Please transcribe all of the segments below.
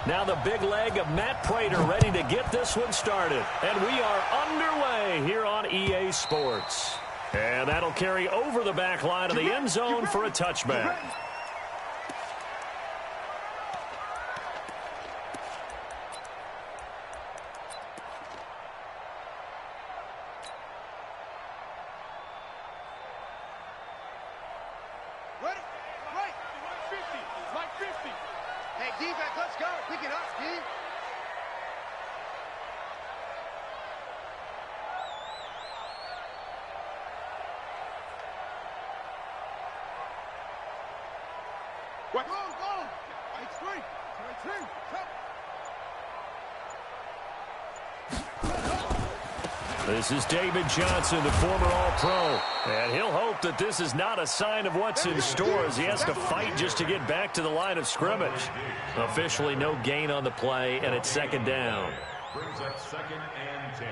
Now the big leg of Matt Prater ready to get this one started. And we are underway here on EA Sports. And that'll carry over the back line of the end zone for a touchback. This is David Johnson, the former All-Pro. And he'll hope that this is not a sign of what's in store as he has to fight just to get back to the line of scrimmage. Officially no gain on the play, and it's second down. Brings up 2nd and 10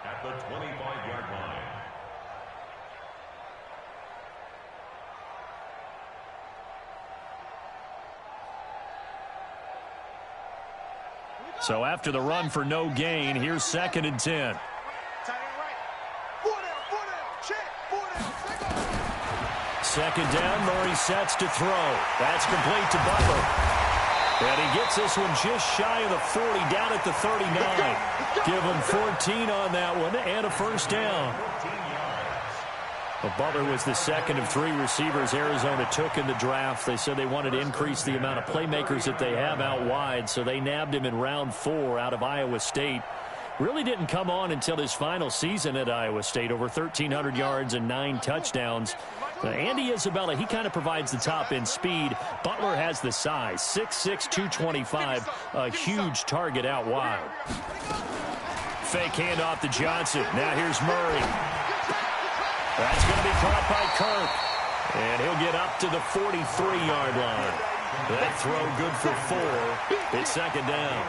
at the 25-yard line. So after the run for no gain, here's 2nd and 10. Second down, Murray sets to throw. That's complete to Butler. And he gets this one just shy of the 40, down at the 39. Give him 14 on that one and a first down. Well, Butler was the second of 3 receivers Arizona took in the draft. They said they wanted to increase the amount of playmakers that they have out wide, so they nabbed him in round 4 out of Iowa State. Really didn't come on until his final season at Iowa State, over 1,300 yards and 9 touchdowns. Andy Isabella, he kind of provides the top end speed. Butler has the size, 6'6", 225, a huge target out wide. Fake handoff to Johnson. Now here's Murray. That's going to be caught by Kirk. And he'll get up to the 43-yard line. That throw good for 4. It's second down.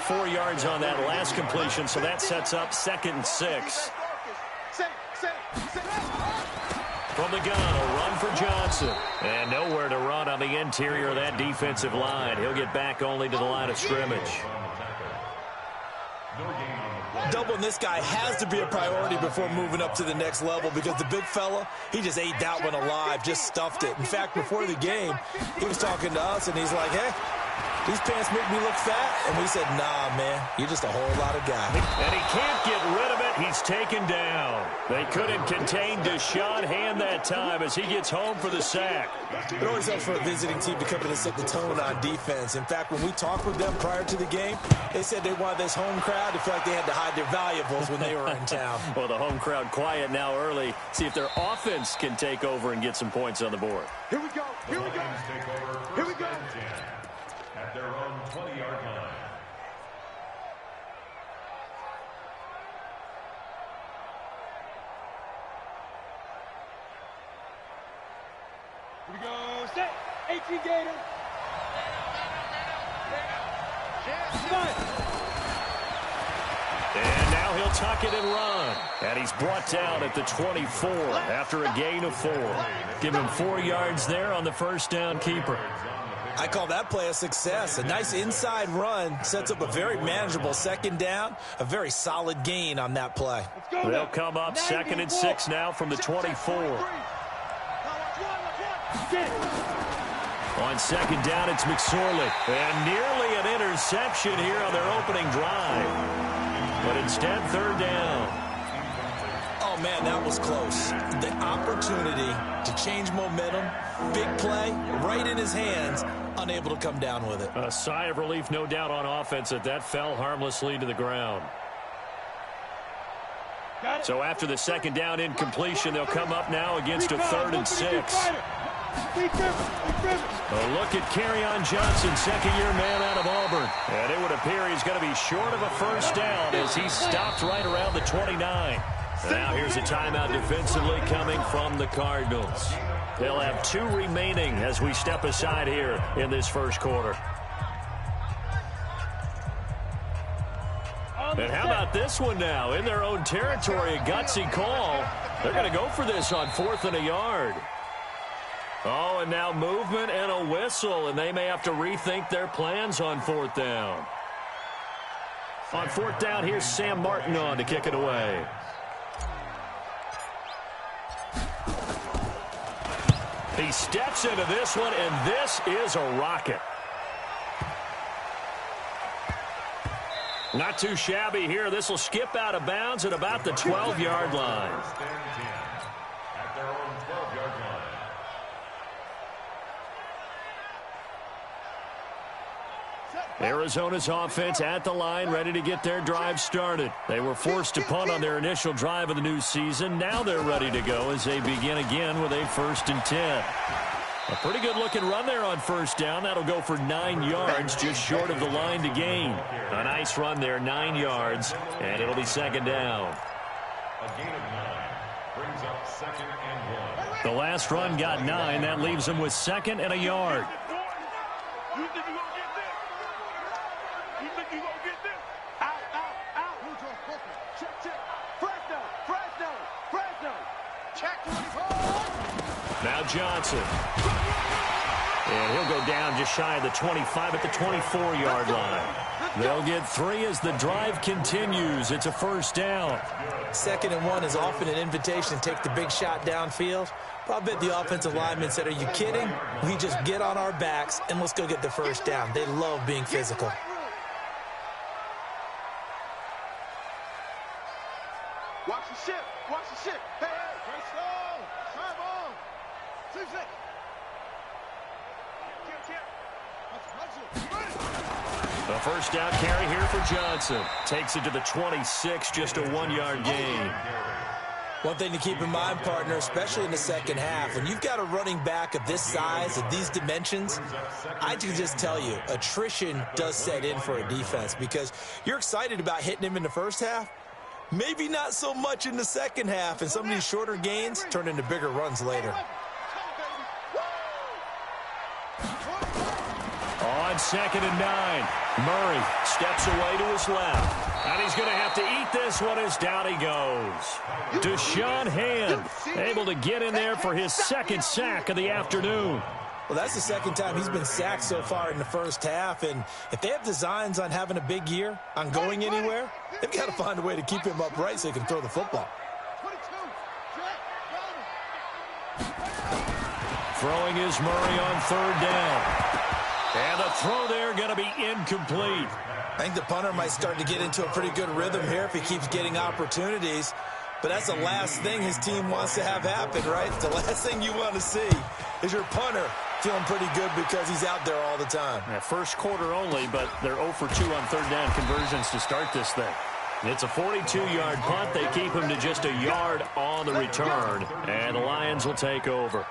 4 yards on that last completion, so that sets up 2nd and 6. From the gun, a run for Johnson. And nowhere to run on the interior of that defensive line. He'll get back only to the line of scrimmage. Doubling this guy has to be a priority before moving up to the next level because the big fella, he just ate that one alive, just stuffed it. In fact, before the game, he was talking to us, and he's like, hey, these pants make me look fat. And we said, nah, man, you're just a whole lot of guy. And he can't get rid of it. He's taken down. They couldn't contain Deshaun Hand that time as he gets home for the sack. It always helps for a visiting team to come in and set the tone on defense. In fact, when we talked with them prior to the game, they said they wanted this home crowd to feel like they had to hide their valuables when they were in town. Well, the home crowd quiet now early. See if their offense can take over and get some points on the board. Here we go. Here we go. Here we go. At their own 20-yard line. Here we go. Set. 18 Gator. And now he'll tuck it and run. And he's brought down at the 24 after a gain of 4. Give him 4 yards there on the first down keeper. I call that play a success. A nice inside run sets up a very manageable second down, a very solid gain on that play. They'll come up 2nd and 6 now from the 24. On second down, it's McSorley. And nearly an interception here on their opening drive. But instead, 3rd down. Oh, man, that was close. The opportunity to change momentum, big play, right in his hands, unable to come down with it. A sigh of relief, no doubt, on offense that fell harmlessly to the ground. So after the second down incompletion, they'll come up now against a 3rd and 6. A look at Kerryon Johnson, 2nd-year man out of Auburn. And it would appear he's going to be short of a first down as he stopped right around the 29. Now here's a timeout defensively coming from the Cardinals. They'll have 2 remaining as we step aside here in this first quarter. And how about this one now? In their own territory, a gutsy call. They're going to go for this on 4th and a yard. Oh, and now movement and a whistle, and they may have to rethink their plans on fourth down. On fourth down, here's Sam Martin on to kick it away. He steps into this one, and this is a rocket. Not too shabby here. This will skip out of bounds at about the 12-yard line. At their own 12-yard line. Arizona's offense at the line, ready to get their drive started. They were forced to punt on their initial drive of the new season. Now they're ready to go as they begin again with a 1st and 10. A pretty good-looking run there on first down. That'll go for 9 yards, just short of the line to gain. A nice run there, 9 yards, and it'll be 2nd down. A gain of 9 brings up 2nd and 1. The last run got 9. That leaves them with 2nd and a yard. You think you're going to get this? You think you're going to get this? Out, out, out. Check, check. Fresno, Fresno, Fresno. Check 24. Now Johnson. And he'll go down just shy of the 25 at the 24-yard line. They'll get 3 as the drive continues. It's a 1st down. 2nd and 1 is often an invitation to take the big shot downfield. But I bet the offensive lineman said, are you kidding? We just get on our backs and let's go get the 1st down. They love being physical. Watch the ship. Watch the ship. Hey, hey. First down. Serve on. 2 seconds. The 1st down carry here for Johnson. Takes it to the 26, just a 1-yard gain. One thing to keep in mind, partner, especially in the second half, when you've got a running back of this size, of these dimensions, I can just tell you, attrition does set in for a defense because you're excited about hitting him in the first half. Maybe not so much in the second half, and some of these shorter gains turn into bigger runs later. On 2nd and 9, Murray steps away to his left. And he's going to have to eat this one as down he goes. Deshaun Hand able to get in there for his 2nd sack of the afternoon. Well, that's the 2nd time he's been sacked so far in the first half. And if they have designs on having a big year, on going anywhere, they've got to find a way to keep him upright so he can throw the football. Throwing is Murray on 3rd down. And the throw there going to be incomplete. I think the punter might start to get into a pretty good rhythm here if he keeps getting opportunities. But that's the last thing his team wants to have happen, right? The last thing you want to see is your punter feeling pretty good because he's out there all the time. Yeah, first quarter only, but they're 0 for 2 on 3rd down conversions to start this thing. It's a 42-yard punt. They keep him to just a yard on the return. And the Lions will take over.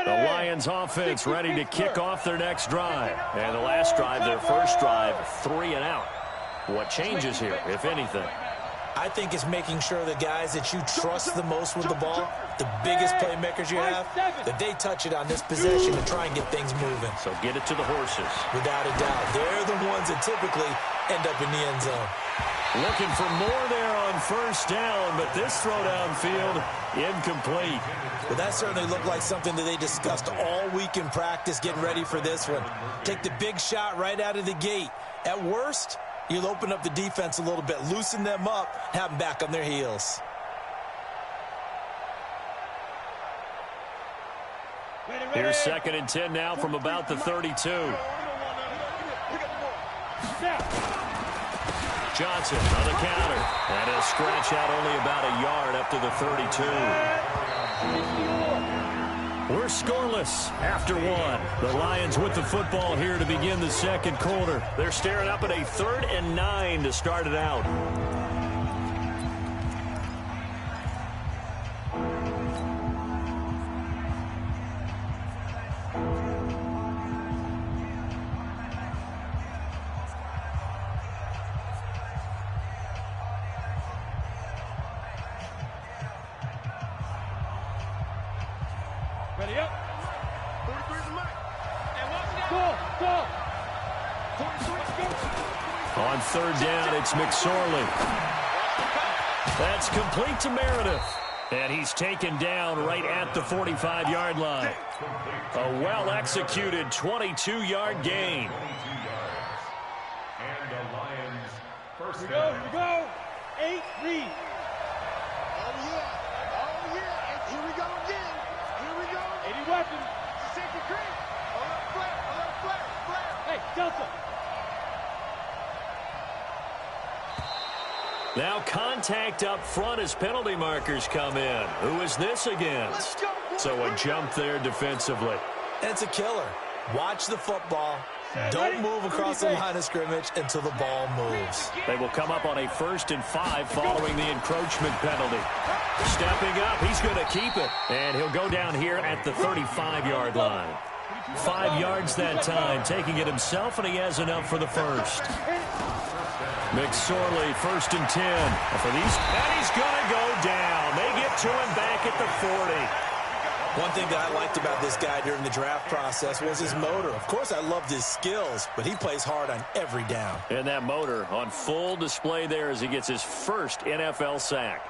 The Lions offense ready to kick off their next drive. And the last drive, their first drive, 3 and out. What changes here, if anything? I think it's making sure the guys that you trust the most with the ball, the biggest playmakers you have, that they touch it on this possession to try and get things moving. So get it to the horses. Without a doubt. They're the ones that typically end up in the end zone. Looking for more there on 1st down, but this throw downfield, incomplete. Well, that certainly looked like something that they discussed all week in practice, getting ready for this one. Take the big shot right out of the gate. At worst, you'll open up the defense a little bit, loosen them up, have them back on their heels. Here's 2nd and 10 now from about the 32. Johnson on the counter. And he'll scratch out only about a yard up to the 32. We're scoreless after 1. The Lions with the football here to begin the second quarter. They're staring up at a 3rd and 9 to start it out. Ready up. 43 is the mic. And go. 43, go. On third down, it's McSorley. That's complete to Meredith. And he's taken down right at the 45-yard line. A well-executed 22-yard gain. 22 yards. And the Lions first Here down. we go. 8, read. Oh, yeah. And here we go again. 80 weapons. Second grade. Flare. Hey, Delta. Now contact up front as penalty markers come in. Who is this against? So a jump there defensively. It's a killer. Watch the football. Don't move across the line of scrimmage until the ball moves. They will come up on a 1st and 5 following the encroachment penalty. Stepping up, he's going to keep it. And he'll go down here at the 35-yard line. 5 yards that time, taking it himself, and he has enough for the first. McSorley, 1st and 10. For these, and he's going to go down. They get to him back at the 40. One thing that I liked about this guy during the draft process was his motor. Of course, I loved his skills, but he plays hard on every down. And that motor on full display there as he gets his first NFL sack.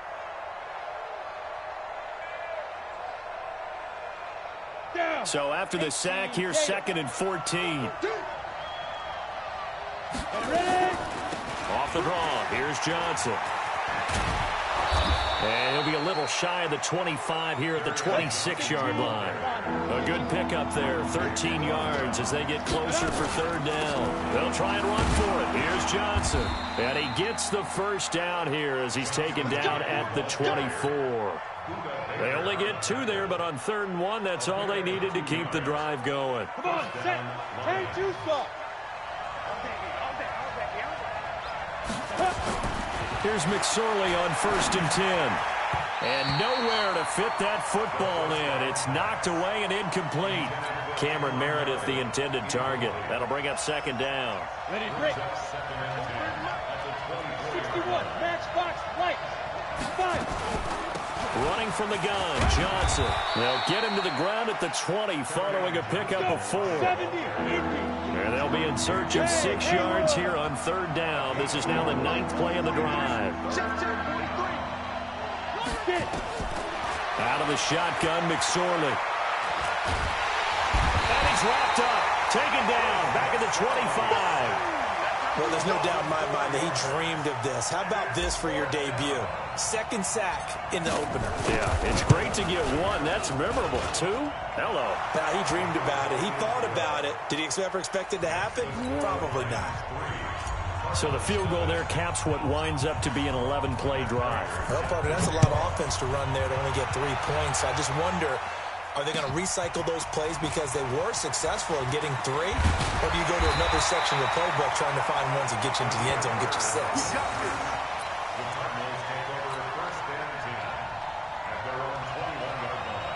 So after the sack, here's 2nd and 14. Off the draw, here's Johnson. And he'll be a little shy of the 25 here at the 26-yard line. A good pickup there, 13 yards as they get closer for 3rd down. They'll try and run for it. Here's Johnson. And he gets the first down here as he's taken down at the 24. They only get 2 there, but on 3rd and 1, that's all they needed to keep the drive going. Come on, set. Hey, two stop. Here's McSorley on 1st and 10. And nowhere to fit that football in. It's knocked away and incomplete. Cameron Meredith, the intended target. That'll bring up 2nd down. Ready, break. 61, match box, right. 5. Running from the gun, Johnson. They'll get him to the ground at the 20 following a pickup of 4. 70, And they'll be in search of 6 yards here on 3rd down. This is now the 9th play of the drive. Out of the shotgun, McSorley. And he's wrapped up. Taken down. Back at the 25. Well, there's no doubt in my mind that he dreamed of this. How about this for your debut? 2nd sack in the opener. Yeah, it's great to get 1. That's memorable. 2? Hello. Now, he dreamed about it. He thought about it. Did he ever expect it to happen? Probably not. So the field goal there caps what winds up to be an 11-play drive. Well, partner, that's a lot of offense to run there to only get 3 points. I just wonder, are they going to recycle those plays because they were successful in getting 3? Or do you go to another section of the playbook trying to find ones that get you into the end zone and get you 6? The Cardinals take over 1st and 10 at their own 21-yard line.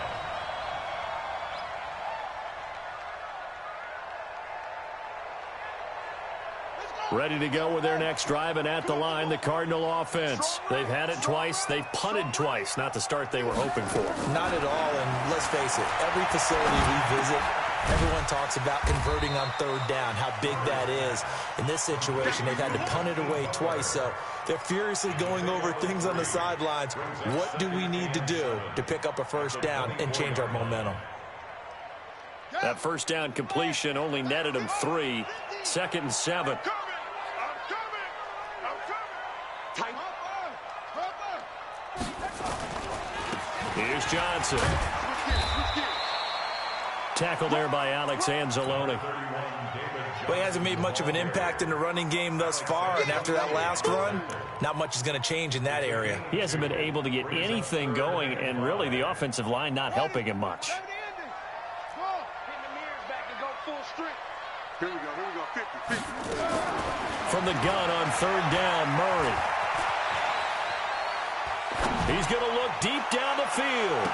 Ready to go with their next drive, and at the line, the Cardinal offense. They've had it twice. They've punted twice. Not the start they were hoping for. Not at all, and let's face it, every facility we visit, everyone talks about converting on 3rd down, how big that is. In this situation, they've had to punt it away twice, so they're furiously going over things on the sidelines. What do we need to do to pick up a 1st down and change our momentum? That 1st down completion only netted him 3. 2nd and 7. Here's Johnson. Tackle there by Alex Anzalone. Well, he hasn't made much of an impact in the running game thus far, and after that last run, not much is going to change in that area. He hasn't been able to get anything going, and really the offensive line not helping him much. Here we go, 50. From the gun on 3rd down, Murray. He's going to look deep down the field.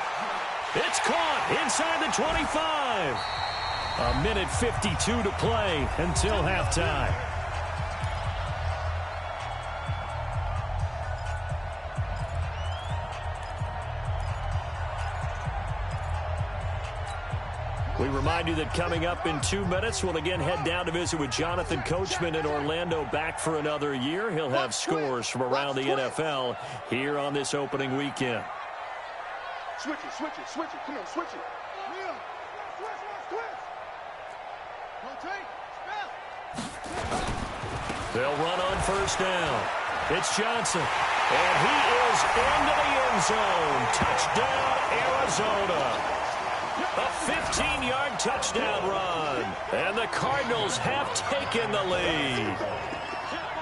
It's caught inside the 25. A minute 52 to play until halftime. We remind you that coming up in 2 minutes, we'll again head down to visit with Jonathan Coachman in Orlando, back for another year. He'll have scores from around the NFL here on this opening weekend. Switch it, switch it, switch it. Come on, switch it. Yeah. Switch. Rotate. They'll run on first down. It's Johnson. And he is into the end zone. Touchdown, Arizona. A 15-yard touchdown run. And the Cardinals have taken the lead.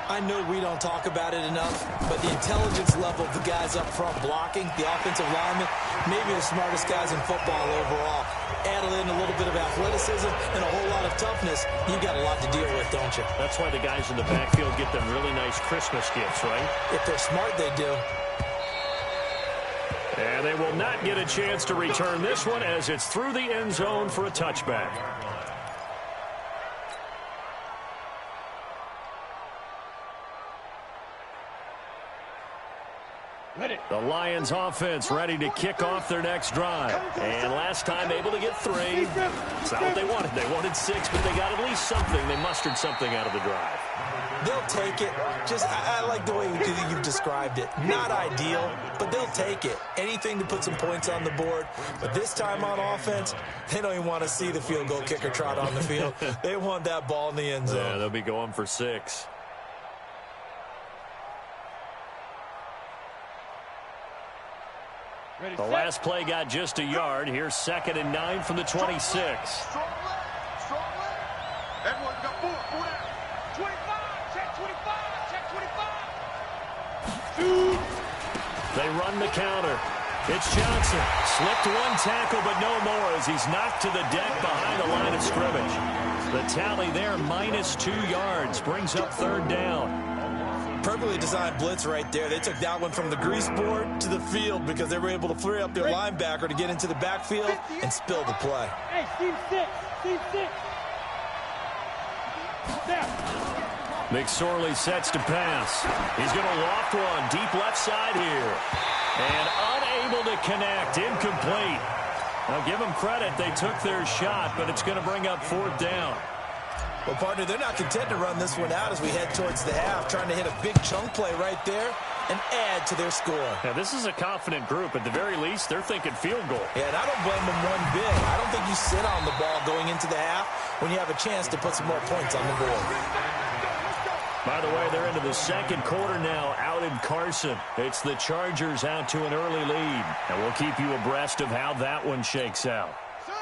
I know we don't talk about it enough, but the intelligence level of the guys up front blocking, the offensive linemen, maybe the smartest guys in football overall. Add in a little bit of athleticism and a whole lot of toughness, you've got a lot to deal with, don't you? That's why the guys in the backfield get them really nice Christmas gifts, right? If they're smart, they do. And they will not get a chance to return this one as it's through the end zone for a touchback. The Lions offense ready to kick off their next drive. And last time able to get 3. It's not what they wanted. They wanted 6, but they got at least something. They mustered something out of the drive. They'll take it. I like the way you've described it. Not ideal, but they'll take it. Anything to put some points on the board. But this time on offense, they don't even want to see the field goal kicker trot on the field. They want that ball in the end zone. Yeah, they'll be going for 6. The last play got just a yard. Here's 2nd and 9 from the 26. Strong leg. Everyone got 4 down. 25. Check 25. Check 25. They run the counter. It's Johnson. Slipped 1 tackle, but no more as he's knocked to the deck behind the line of scrimmage. The tally there, -2 yards, brings up 3rd down. Perfectly designed blitz right there. They took that one from the grease board to the field because they were able to free up their linebacker to get into the backfield and spill the play. Hey, Steve 6. Steve 6. McSorley sets to pass. He's going to loft one deep left side here. And unable to connect. Incomplete. Now give them credit. They took their shot, but it's going to bring up 4th down. Well, partner, they're not content to run this one out as we head towards the half, trying to hit a big chunk play right there and add to their score. Now, this is a confident group. At the very least, they're thinking field goal. Yeah, and I don't blame them one bit. I don't think you sit on the ball going into the half when you have a chance to put some more points on the board. By the way, they're into the 2nd quarter now out in Carson. It's the Chargers out to an early lead. And we'll keep you abreast of how that one shakes out.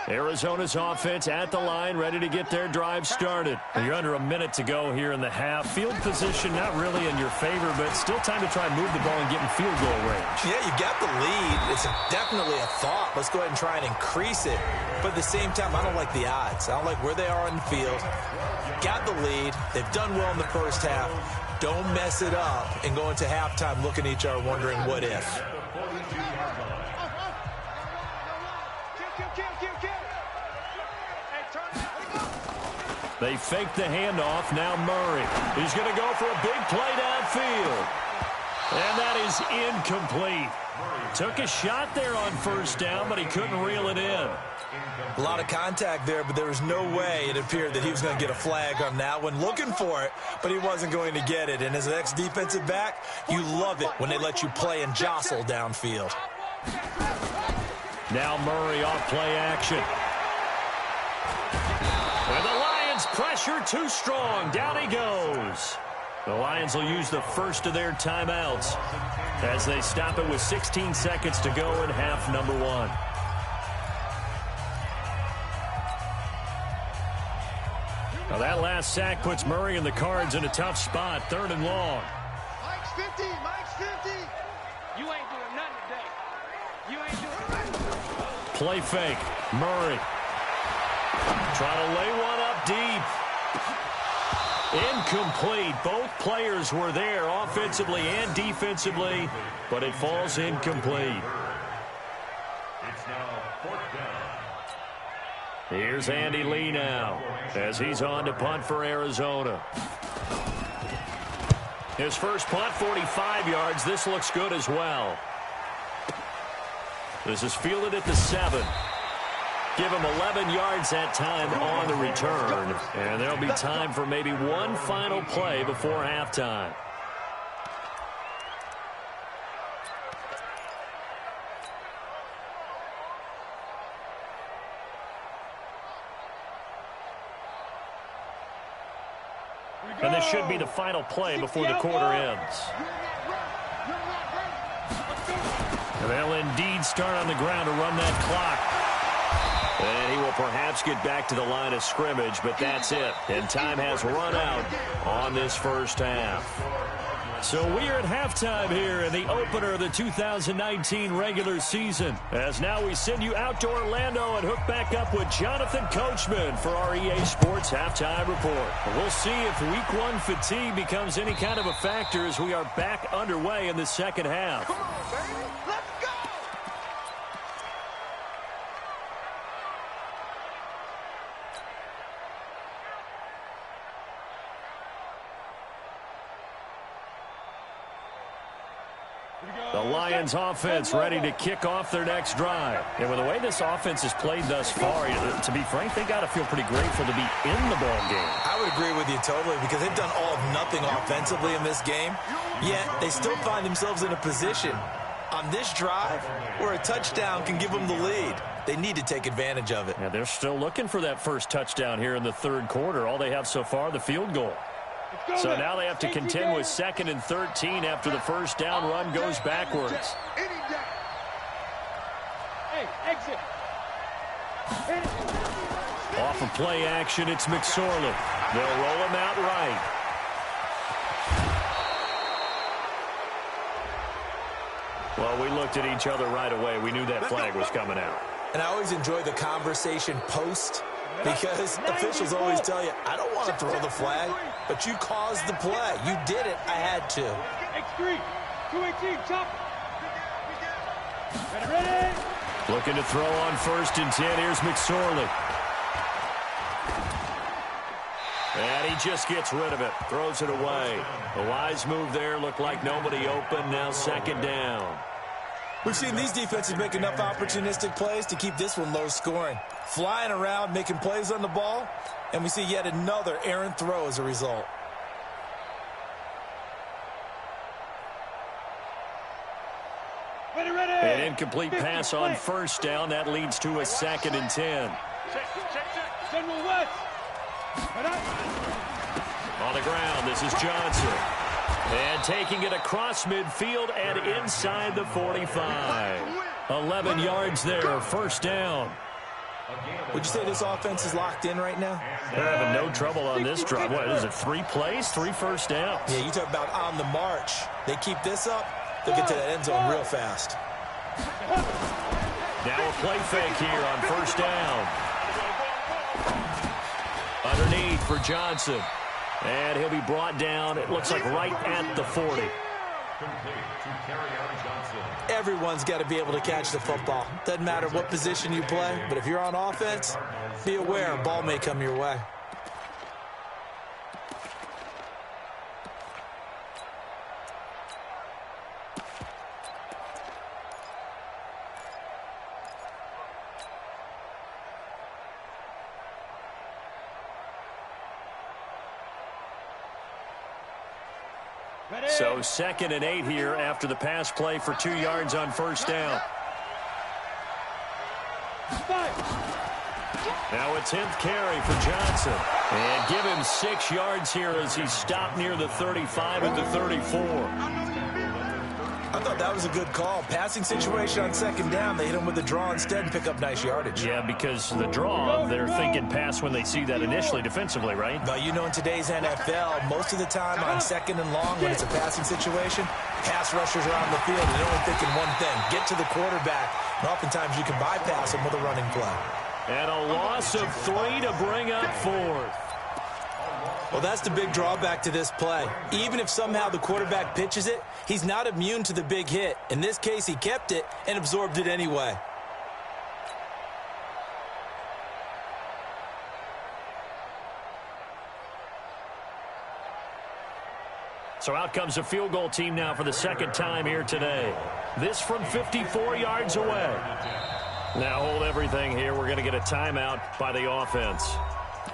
Arizona's offense at the line, ready to get their drive started. You're under a minute to go here in the half. Field position not really in your favor, but still time to try and move the ball and get in field goal range. Yeah, you got the lead. It's definitely a thought. Let's go ahead and try and increase it. But at the same time, I don't like the odds. I don't like where they are on the field. Got the lead. They've done well in the first half. Don't mess it up and go into halftime looking at each other wondering what if. They fake the handoff. Now Murray. He's going to go for a big play downfield. And that is incomplete. Took a shot there on first down, but he couldn't reel it in. A lot of contact there, but there was no way it appeared that he was going to get a flag on that one. Looking for it, but he wasn't going to get it. And as an ex-defensive back, you love it when they let you play and jostle downfield. Now Murray off play action. And the Lions pressure too strong. Down he goes. The Lions will use the first of their timeouts as they stop it with 16 seconds to go in half number 1. Now that last sack puts Murray and the Cards in a tough spot. 3rd and long. Mike's 50. Mike's 50. You ain't doing nothing today. You ain't doing nothing. Play fake. Murray. Try to lay one up deep. Incomplete. Both players were there offensively and defensively, but it falls incomplete. It's now 4th down. Here's Andy Lee now as he's on to punt for Arizona. His first punt, 45 yards. This looks good as well. This is fielded at the 7. Give him 11 yards that time on the return. And there'll be time for maybe one final play before halftime. And this should be the final play before the quarter ends. And they'll indeed start on the ground to run that clock. And he will perhaps get back to the line of scrimmage, but that's it. And time has run out on this first half. So we are at halftime here in the opener of the 2019 regular season. As now we send you out to Orlando and hook back up with Jonathan Coachman for our EA Sports Halftime Report. We'll see if Week 1 fatigue becomes any kind of a factor as we are back underway in the second half. Come on, baby. Let's go. The Lions offense ready to kick off their next drive. And with the way this offense has played thus far, to be frank, they got to feel pretty grateful to be in the ball game. I would agree with you totally because they've done all of nothing offensively in this game, yet they still find themselves in a position on this drive where a touchdown can give them the lead. They need to take advantage of it. Yeah, they're still looking for that first touchdown here in the third quarter. All they have so far, the field goal. So now they have to contend with 2nd and 13 after the first down run goes backwards. Hey, exit. Off of play action, it's McSorley. They'll roll him out right. Well, we looked at each other right away. We knew that flag was coming out. And I always enjoy the conversation post because officials always tell you, I don't want to throw the flag, but you caused the play. You did it. I had to. X3, 218, chop. Ready. Looking to throw on 1st and 10. Here's McSorley. And he just gets rid of it. Throws it away. A wise move there. Looked like nobody open. Now 2nd down. We've seen these defenses make enough opportunistic plays to keep this one low scoring. Flying around, making plays on the ball, and we see yet another errant throw as a result. Ready. An incomplete pass on 1st down. That leads to a 2nd and 10. Check. General West. On the ground, this is Johnson. And taking it across midfield and inside the 45. 11 yards there, 1st down. Would you say this offense is locked in right now? They're having no trouble on this drive. What is it, 3 plays, 3 first downs? Yeah, you talk about on the march. They keep this up, they'll get to that end zone real fast. Now a play fake here on 1st down. Underneath for Johnson. And he'll be brought down, it looks like right at the 40. Everyone's got to be able to catch the football. Doesn't matter what position you play, but if you're on offense, be aware a ball may come your way. So 2nd and 8 here after the pass play for 2 yards on 1st down. Now a 10th carry for Johnson. And give him 6 yards here as he stopped near the 35 at the 34. I thought that was a good call. Passing situation on 2nd down. They hit him with a draw instead and pick up nice yardage. Yeah, because the draw, they're thinking pass when they see that initially defensively, right? But you know, in today's NFL, most of the time on 2nd and long when it's a passing situation, pass rushers are on the field and they're only thinking one thing, get to the quarterback. And oftentimes you can bypass them with a running play. And a loss of 3 to bring up 4th. Well, that's the big drawback to this play. Even if somehow the quarterback pitches it, he's not immune to the big hit. In this case, he kept it and absorbed it anyway. So out comes a field goal team now for the 2nd time here today. This from 54 yards away. Now hold everything here. We're going to get a timeout by the offense.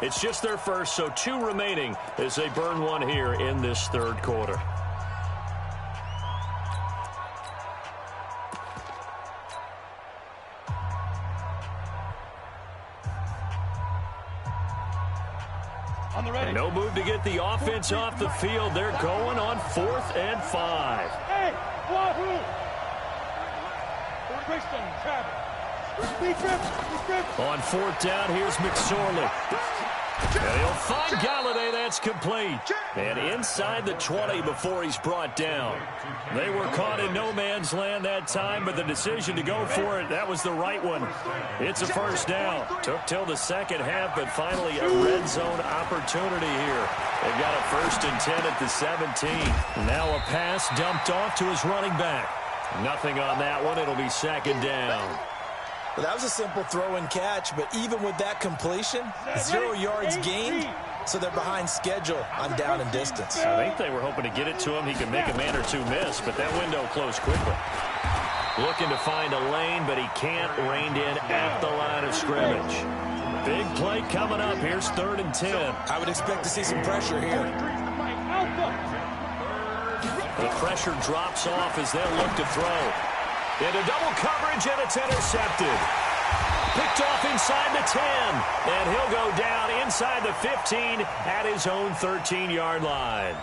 It's just their first, so 2 remaining as they burn one here in this third quarter. No move to get the offense off the field. They're going on 4th and 5. Hey, Wahoo! On 4th down, here's McSorley. And he'll find Galladay. That's complete. And inside the 20 before he's brought down. They were caught in no man's land that time, but the decision to go for it, that was the right one. It's a first down. Took till the second half, but finally a red zone opportunity here. They've got a 1st and 10 at the 17. Now a pass dumped off to his running back. Nothing on that one. It'll be 2nd down. Well, that was a simple throw and catch, but even with that completion, 0 yards gained, so they're behind schedule on down and distance. I think they were hoping to get it to him. He could make a man or 2 miss, but that window closed quickly. Looking to find a lane, but he can't. Reined in at the line of scrimmage. Big play coming up. Here's 3rd and 10. I would expect to see some pressure here. The pressure drops off as they'll look to throw. Into double coverage, and it's intercepted. Picked off inside the 10, and he'll go down inside the 15 at his own 13-yard line.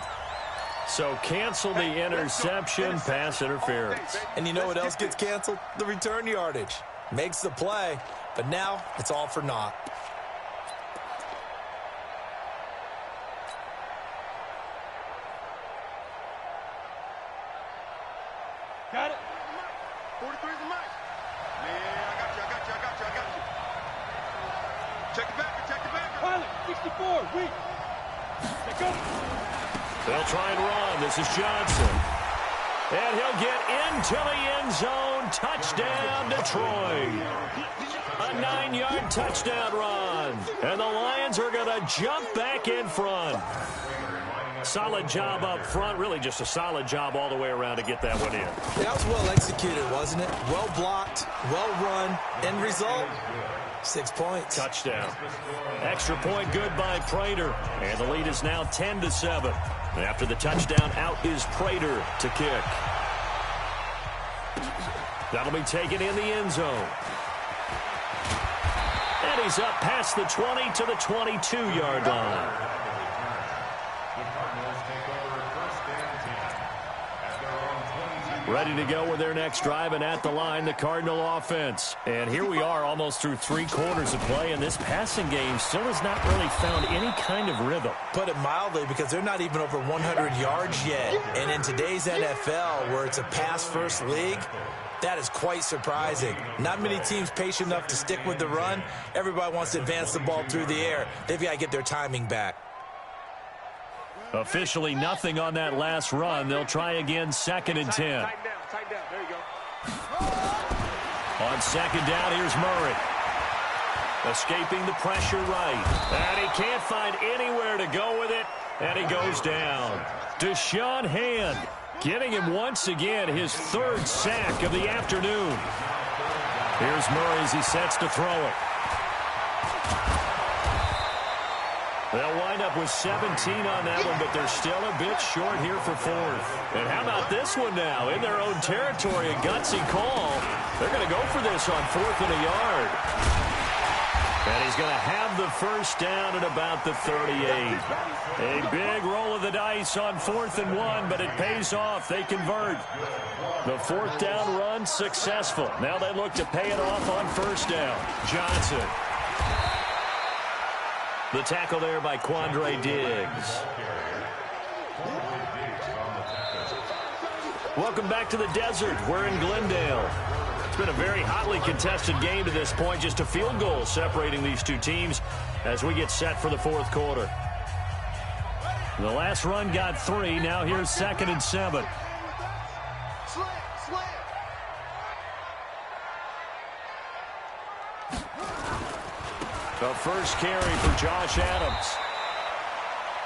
So cancel the interception, pass interference. And you know what else gets canceled? The return yardage. Makes the play, but now it's all for naught. Got it. 43's the mic. Yeah, I got you. Check the back. Pilot, 64, weak. Check up. They'll try and run. This is Johnson. And he'll get into the end zone. Touchdown, Detroit. A 9-yard touchdown run. And the Lions are going to jump back in front. Solid job up front. Really just a solid job all the way around to get that one in. That was well executed, wasn't it? Well blocked, well run. End result, 6 points. Touchdown. Extra point good by Prater. And the lead is now 10-7. After the touchdown, out is Prater to kick. That'll be taken in the end zone. And he's up past the 20 to the 22-yard line. Ready to go with their next drive, and at the line, the Cardinal offense. And here we are almost through 3 quarters of play, and this passing game still has not really found any kind of rhythm. Put it mildly, because they're not even over 100 yards yet. And in today's NFL, where it's a pass-first league, that is quite surprising. Not many teams patient enough to stick with the run. Everybody wants to advance the ball through the air. They've got to get their timing back. Officially nothing on that last run. They'll try again, 2nd and 10. Tighten down. There you go. On 2nd down, here's Murray. Escaping the pressure right. And he can't find anywhere to go with it. And he goes down. Deshaun Hand getting him once again his 3rd sack of the afternoon. Here's Murray as he sets to throw it. They'll wind up with 17 on that one, but they're still a bit short here for 4th. And how about this one now? In their own territory, a gutsy call. They're going to go for this on 4th and a yard. And he's going to have the first down at about the 38. A big roll of the dice on 4th and 1, but it pays off. They convert. The 4th down run successful. Now they look to pay it off on 1st down. Johnson. The tackle there by Quandre Diggs. Welcome back to the desert. We're in Glendale. It's been a very hotly contested game to this point. Just a field goal separating these 2 teams as we get set for the 4th quarter. The last run got 3. Now here's 2nd and 7. The first carry for Josh Adams.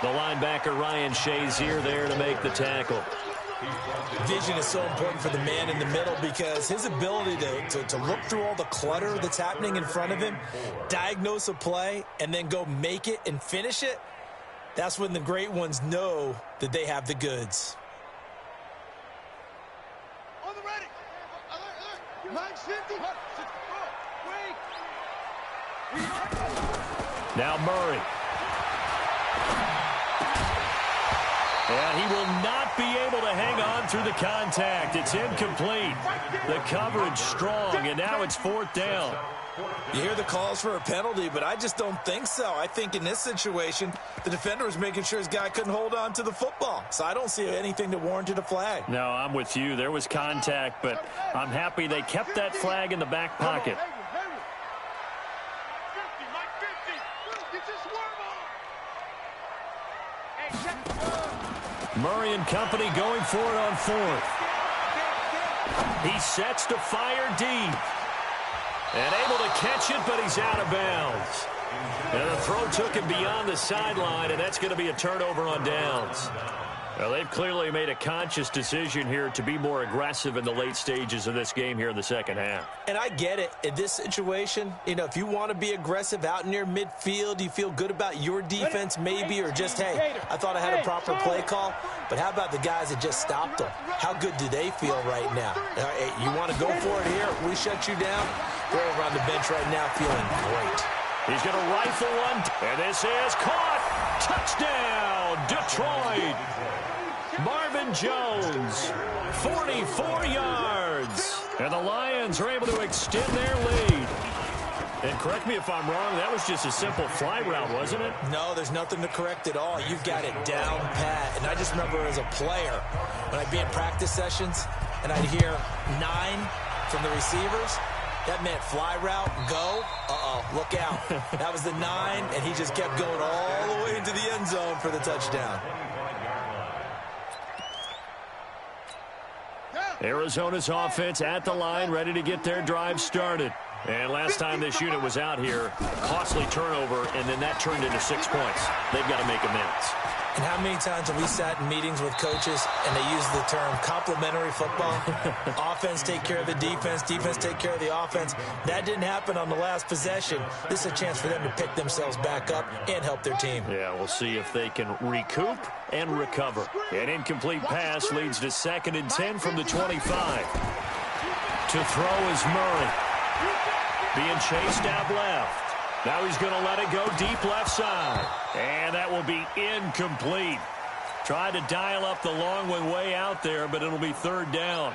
The linebacker Ryan Shazier there to make the tackle. Vision is so important for the man in the middle because his ability to look through all the clutter that's happening in front of him, diagnose a play, and then go make it and finish it, that's when the great ones know that they have the goods. On the ready. Line 50. Now Murray. And he will not be able to hang on through the contact. It's incomplete. The coverage strong, and now it's 4th down. You hear the calls for a penalty, but I just don't think so. I think in this situation, the defender was making sure his guy couldn't hold on to the football. So I don't see anything that warranted a flag. No, I'm with you. There was contact, but I'm happy they kept that flag in the back pocket. Murray and company going for it on 4th. He sets to fire deep. And able to catch it, but he's out of bounds. And the throw took him beyond the sideline, and that's going to be a turnover on downs. Well, they've clearly made a conscious decision here to be more aggressive in the late stages of this game here in the second half. And I get it. In this situation, you know, if you want to be aggressive out near midfield, you feel good about your defense maybe, or just, hey, I thought I had a proper play call. But how about the guys that just stopped them? How good do they feel right now? Hey, you want to go for it here? We shut you down? They're over on the bench right now feeling great. He's going to rifle one, and this is caught. Touchdown, Detroit. Marvin Jones, 44 yards. And the Lions are able to extend their lead. And correct me if I'm wrong, that was just a simple fly route, wasn't it? No, there's nothing to correct at all. You've got it down pat. And I just remember as a player, when I'd be in practice sessions, and I'd hear 9 from the receivers, that meant fly route, go, look out. That was the 9, and he just kept going all the way into the end zone for the touchdown. Arizona's offense at the line, ready to get their drive started. And last time this unit was out here, costly turnover, and then that turned into 6 points. They've got to make amends. And how many times have we sat in meetings with coaches and they use the term complementary football? Offense take care of the defense, defense take care of the offense. That didn't happen on the last possession. This is a chance for them to pick themselves back up and help their team. Yeah, we'll see if they can recoup and recover. An incomplete pass leads to 2nd and 10 from the 25. To throw is Murray. Being chased out left. Now he's going to let it go deep left side. And that will be incomplete. Tried to dial up the long one way out there, but it'll be 3rd down.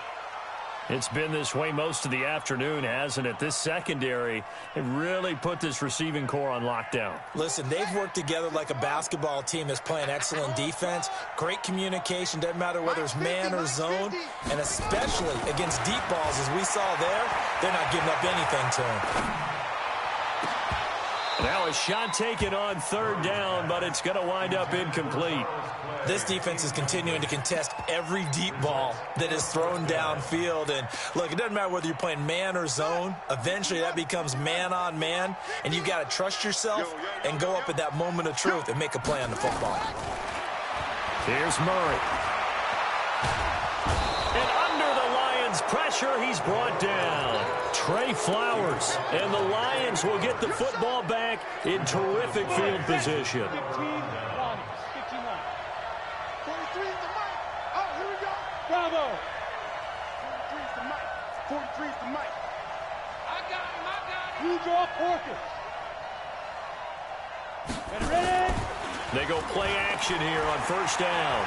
It's been this way most of the afternoon, hasn't it? This secondary, it really put this receiving core on lockdown. Listen, they've worked together like a basketball team that's playing excellent defense. Great communication, doesn't matter whether it's man or zone. And especially against deep balls, as we saw there, they're not giving up anything to them. Now a shot taken on 3rd down, but it's going to wind up incomplete. This defense is continuing to contest every deep ball that is thrown downfield. And, look, it doesn't matter whether you're playing man or zone. Eventually that becomes man on man, and you've got to trust yourself and go up at that moment of truth and make a play on the football. Here's Murray. And under the Lions' pressure, he's brought down. Trey Flowers, and the Lions will get the football back in terrific field position. 15, 59. 43 is the mic. Oh, here we go. Bravo. 43 is the mic. 43 is the mic. I got him. You draw Porkins. Get ready. They go play action here on 1st down.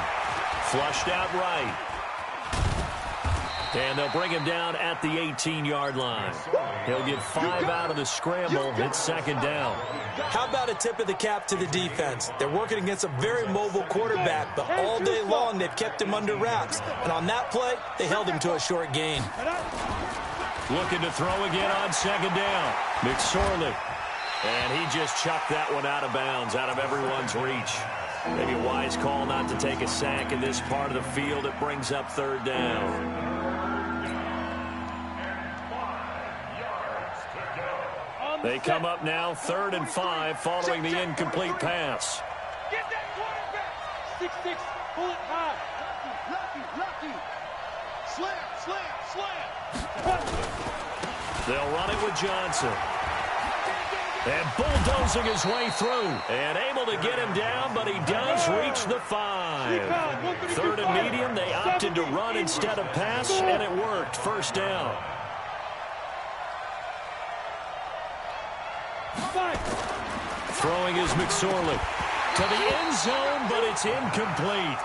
Flushed out right. And they'll bring him down at the 18-yard line. He'll get 5 out of the scramble. It's 2nd down. How about a tip of the cap to the defense? They're working against a very mobile quarterback, but all day long they've kept him under wraps. And on that play, they held him to a short gain. Looking to throw again on 2nd down. McSorley. And he just chucked that one out of bounds, out of everyone's reach. Maybe a wise call not to take a sack in this part of the field. It brings up 3rd down. They come up now 3rd and 5 following the incomplete pass. Get that quarterback. 6'6", pull it high. Lucky. Slam. They'll run it with Johnson. And bulldozing his way through. And able to get him down, but he does reach the 5. 3rd and medium, they opted to run instead of pass, and it worked. First down. Throwing is McSorley. To the end zone, but it's incomplete.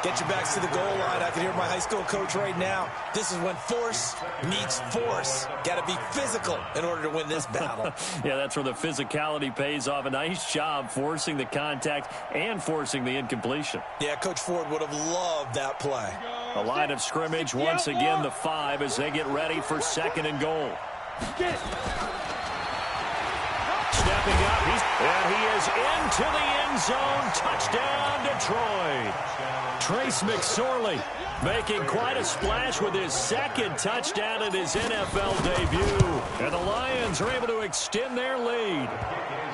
Get your backs to the goal line. I can hear my high school coach right now. This is when force meets force. Got to be physical in order to win this battle. Yeah, that's where the physicality pays off. A nice job forcing the contact and forcing the incompletion. Yeah, Coach Ford would have loved that play. The line of scrimmage, once again, the 5 as they get ready for 2nd and goal. Stepping up, and he is into the end zone. Touchdown, Detroit. Trace McSorley making quite a splash with his 2nd touchdown in his NFL debut. And the Lions are able to extend their lead.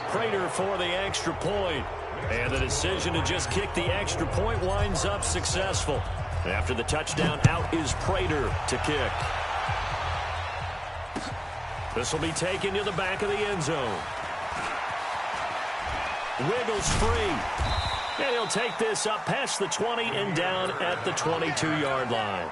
Prater for the extra point. And the decision to just kick the extra point winds up successful. After the touchdown, out is Prater to kick. This will be taken to the back of the end zone. Wiggles free. And he'll take this up past the 20 and down at the 22-yard line.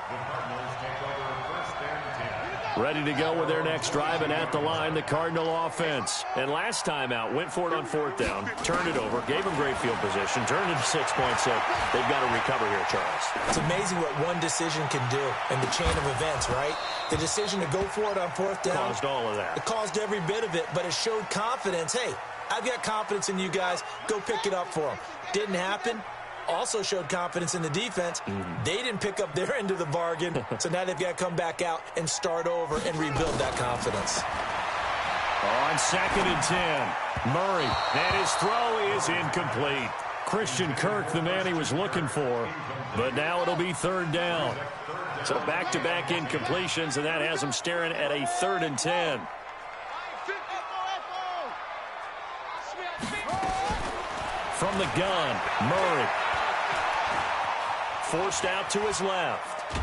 Ready to go with their next drive, and at the line, the Cardinal offense. And last time out, went for it on 4th down, turned it over, gave them great field position, turned it to 6 points, so they've got to recover here, Charles. It's amazing what one decision can do in the chain of events, right? The decision to go for it on 4th down. Caused all of that. It caused every bit of it, but it showed confidence. Hey, I've got confidence in you guys. Go pick it up for them. Didn't happen. Also showed confidence in the defense. They didn't pick up their end of the bargain, so now they've got to come back out and start over and rebuild that confidence. On 2nd and 10, Murray, and his throw is incomplete. Christian Kirk, the man he was looking for, but now it'll be 3rd down. So back-to-back incompletions, and that has him staring at a 3rd and 10. From the gun, Murray. Forced out to his left.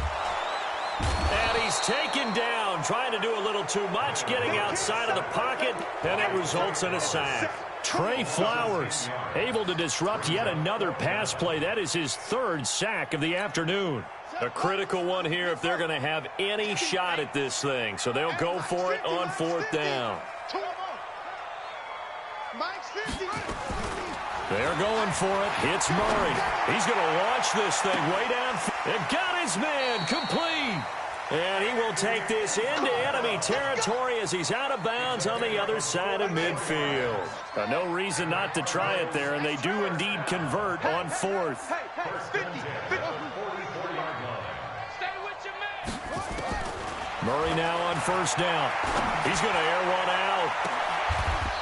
And he's taken down, trying to do a little too much, getting outside of the pocket, and it results in a sack. Trey Flowers able to disrupt yet another pass play. That is his 3rd sack of the afternoon. A critical one here if they're going to have any shot at this thing. So they'll go for it on 4th down. They're going for it. It's Murray. He's going to launch this thing way down. And got his man complete. And he will take this into enemy territory as he's out of bounds on the other side of midfield. No reason not to try it there, and they do indeed convert on 4th. Murray now on 1st down. He's going to air one out.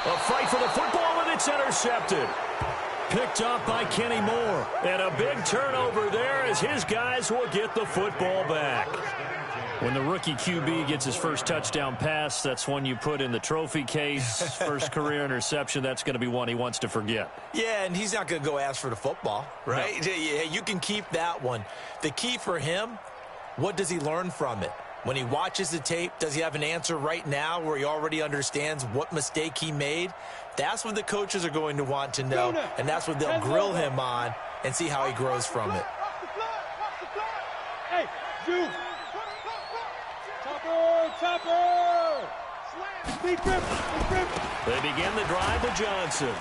A fight for the football, and it's intercepted. Picked up by Kenny Moore. And a big turnover there as his guys will get the football back. When the rookie QB gets his first touchdown pass, that's one you put in the trophy case. First career interception, that's going to be one he wants to forget. Yeah, and he's not going to go ask for the football, right? No. Yeah, you can keep that one. The key for him, what does he learn from it? When he watches the tape, does he have an answer right now where he already understands what mistake he made? That's what the coaches are going to want to know, and that's what they'll grill him on and see how he grows from it. Hey, you. Topper. Big grip. They begin the drive to Johnson.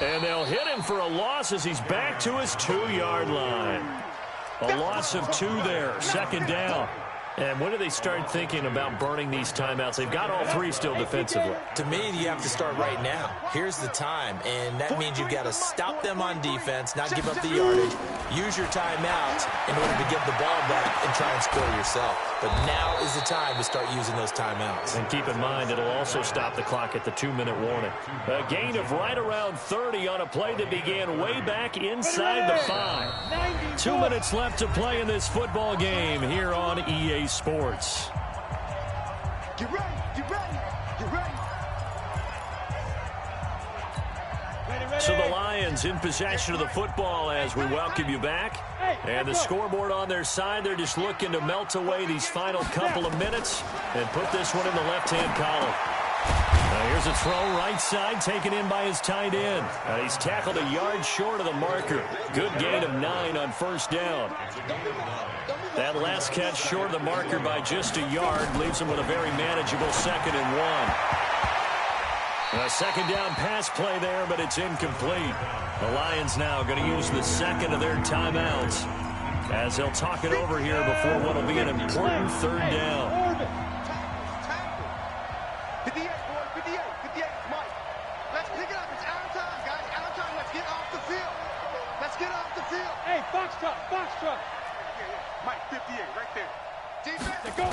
And they'll hit him for a loss as he's back to his 2-yard line. A loss of 2 there, 2nd down. And when do they start thinking about burning these timeouts? They've got all 3 still defensively. To me, you have to start right now. Here's the time, and that means you've got to stop them on defense, not give up the yardage, use your timeouts in order to get the ball back and try and score yourself. But now is the time to start using those timeouts. And keep in mind, it'll also stop the clock at the 2-minute warning. A gain of right around 30 on a play that began way back inside the 5. 2 minutes left to play in this football game here on EA Sports. Get ready. So the Lions in possession of the football as we welcome you back. And the scoreboard on their side, they're just looking to melt away these final couple of minutes and put this one in the left-hand column. Here's a throw right side taken in by his tight end. He's tackled a yard short of the marker. Good gain of 9 on first down. That last catch short of the marker by just a yard leaves him with a very manageable 2nd and 1. A second down pass play there, but it's incomplete. The Lions now going to use the second of their timeouts as they'll talk it over here before what will be an important 3rd down. 58, boys, 58, Mike. Let's pick it up. It's out of time, guys. Out of time. Let's get off the field. Let's get off the field. Hey, box truck. Yeah. Mike, 58, right there. Defense, go.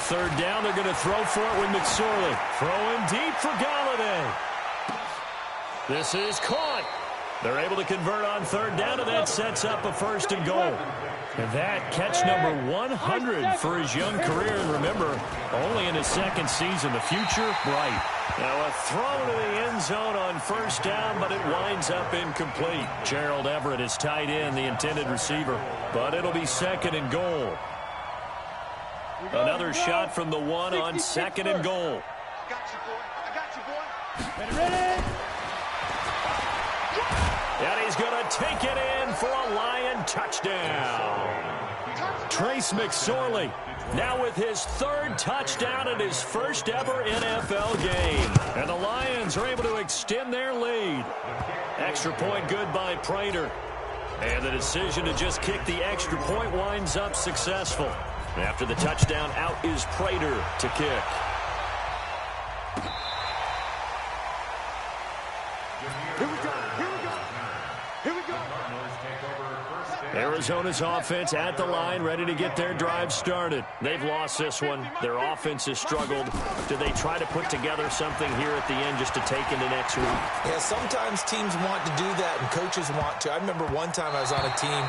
3rd down, they're going to throw for it with McSorley. Throwing deep for Galladay. This is caught. They're able to convert on 3rd down, and that sets up a 1st and goal. And that catch number 100 for his young career. And remember, only in his 2nd season. The future, bright. Now a throw to the end zone on 1st down, but it winds up incomplete. Gerald Everett is tight end, the intended receiver. But it'll be 2nd and goal. Another shot from the 1 on 2nd and goal. I got you, boy. Ready. And he's going to take it in for a Lion touchdown. Trace McSorley now with his 3rd touchdown in his first ever NFL game. And the Lions are able to extend their lead. Extra point good by Prater. And the decision to just kick the extra point winds up successful. After the touchdown, out is Prater to kick. Here we go. Arizona's offense at the line, ready to get their drive started. They've lost this one. Their offense has struggled. Do they try to put together something here at the end just to take into next week? Yeah, sometimes teams want to do that and coaches want to. I remember one time I was on a team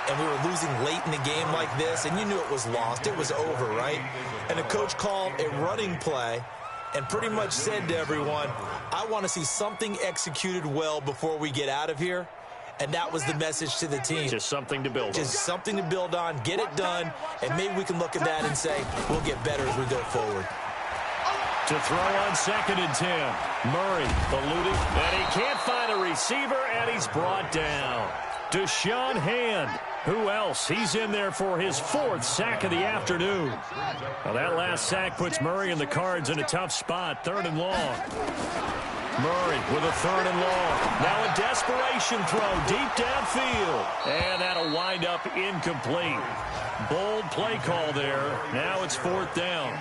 and we were losing late in the game like this, and you knew it was lost. It was over, right? And the coach called a running play and pretty much said to everyone, I want to see something executed well before we get out of here. And that was the message to the team. Just something to build on. Just something to build on, get it done, and maybe we can look at that and say, we'll get better as we go forward. To throw on 2nd and 10. Murray eluding, and he can't find a receiver, and he's brought down. Deshaun Hand. Who else? He's in there for his 4th sack of the afternoon. Well, that last sack puts Murray and the Cards in a tough spot. 3rd and long. Murray with a 3rd and long. Now a desperation throw deep downfield. And that'll wind up incomplete. Bold play call there. Now it's 4th down.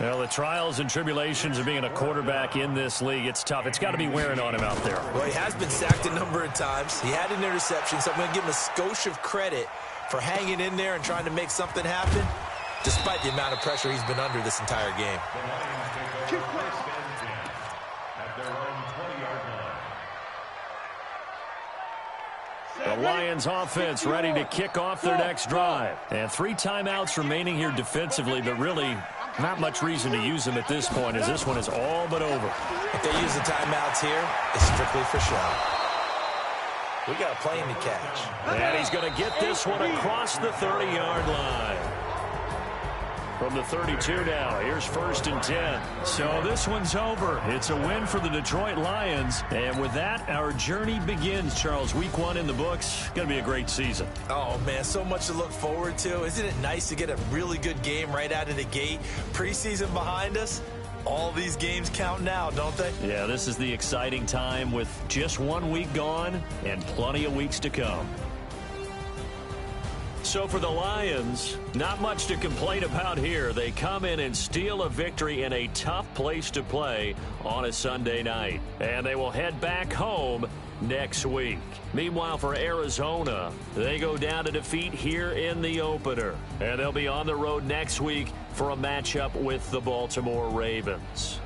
Well, the trials and tribulations of being a quarterback in this league, it's tough. It's got to be wearing on him out there. Well, he has been sacked a number of times. He had an interception, so I'm going to give him a skosh of credit for hanging in there and trying to make something happen, despite the amount of pressure he's been under this entire game. The Lions offense ready to kick off their next drive. And 3 timeouts remaining here defensively, but really not much reason to use them at this point as this one is all but over. If they use the timeouts here, it's strictly for show. We got a plane to catch. And he's going to get this one across the 30-yard line. From the 32 now, here's 1st and 10. So this one's over. It's a win for the Detroit Lions. And with that, our journey begins, Charles. Week 1 in the books. Going to be a great season. Oh, man, so much to look forward to. Isn't it nice to get a really good game right out of the gate? Preseason behind us. All these games count now, don't they? Yeah, this is the exciting time with just 1 week gone and plenty of weeks to come. So for the Lions, not much to complain about here. They come in and steal a victory in a tough place to play on a Sunday night. And they will head back home next week. Meanwhile, for Arizona, they go down to defeat here in the opener. And they'll be on the road next week for a matchup with the Baltimore Ravens.